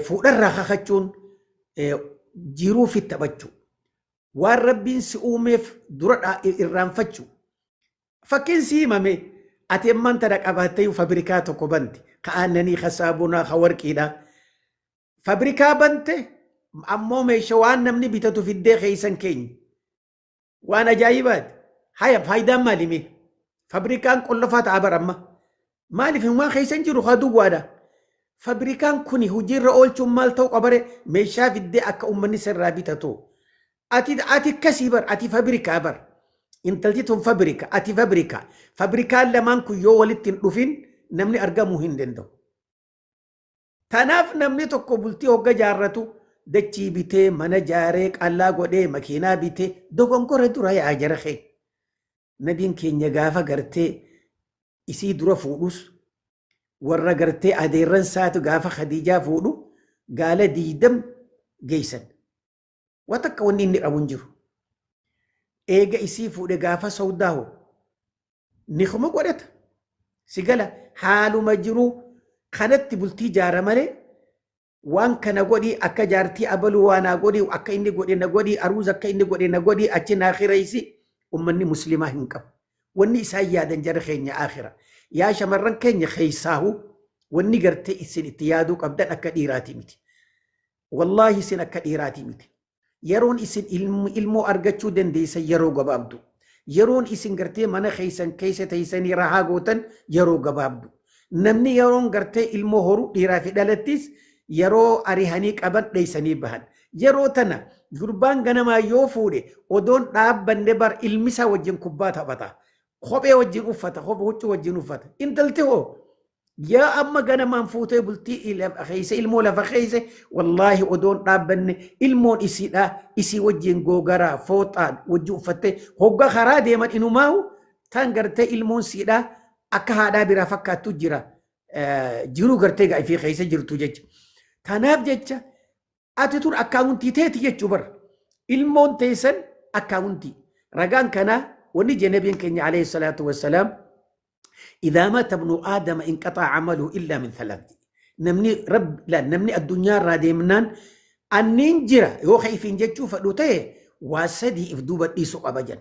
fuudharraa kakachuun jiruu fi taphachuu waan rabbiin si uumeef dura irraanfachuu fakkiin si himame ati ammaan tana qabaattee fabrikaa tokko bante ka aannanii ka saabunaa ka warqiidha fabrikaa bante ammoo meeshaa waan namni bitatu fiddee keeysan keenya waan ajaa'ibaati haya faayidaan maalimi fabrikaan qollofaa ta'a baramma maaliif waan keeysan jiru haa duwwaadha fabrikaan kuni hojiirra oolchuun maal ta'u qabare meeshaa fiddee akka ummanni sirraa bitatu ati kasii bar ati fabrikaa bar intalti tun fabrika ati fabrikaan lamaan kun yoo walitti hin dhufin namni argamuu hin danda'u tanaaf namni tokko bultii hogga jaarratu dachii bitee mana jaaree qallaa godhee makiinaa bitee dogongora dura yaa jara kee nabiin keenya gaafa gartee isii dura fuudhus warra gartee adeerran saatu gaafa Khadiijaa fuudhu gaala 20 geeysan watakka wanni inni qabu hin jiru eega isii fuudhe gaafa Sawdaahu ni kuma godhata sigala haaluma jiru kanatti bultii jaara malee waan kana godhi akka jaartii abaluu waanaa godhi akka inni godhe na godhi aruuz akka inni godhe na godhi achi na akhiraysi ummanni muslimaa hin qabu wanni isaan yaadan jara keenya akhira yaa shamarran keenya keeysaahu wanni gartee isin itti yaaduu qabdan akka dhiiraati miti wallahi isin akka dhiiraati miti yeroon isin ilmoo argachuu dandeessan yeroo gabaabdu yeroon isin gartee mana keeysan keeysa teeysanii rahaa gootan yeroo gabaabdu namni yeroon gartee ilmoo horu dhiiraa fi dhalattis yeroo arihanii qaban dheeysanii bahan yeroo tana gurbaan ganamaa yoo fuudhe odoon dhaabbanne bar ilmisa wajjin kubbaa taphata kophee wajjin uffata kophee huccuu wajjin uffata intalti hoo yaa amma ganamaan fuutee bultii keeyse ilmoo lafa keeyse wallaahi odoon dhaabbanne ilmoon isiidha isii wajjin googaraa fooxaan wajjin uffatte hogga karaa deeman inumaahu tan gartee ilmoon siidha akka haadhaa biraa fakkaattu jira jiruu gartee gaa'ifii keeyse jirtu jecha tanaaf jecha ati tun akkaawuntii teeti jechuu bar ilmoon teessan akkaawuntii ragaan kanaa وني جنبين كني عليه الصلاة والسلام إذا مات ابن آدم انقطع عمله إلا من ثلاث نمني رب لا نمني الدنيا رادي منان أن ننجرة هو خايفين جتشو فلوتيه واسدي إفدوبة إيسو أبجن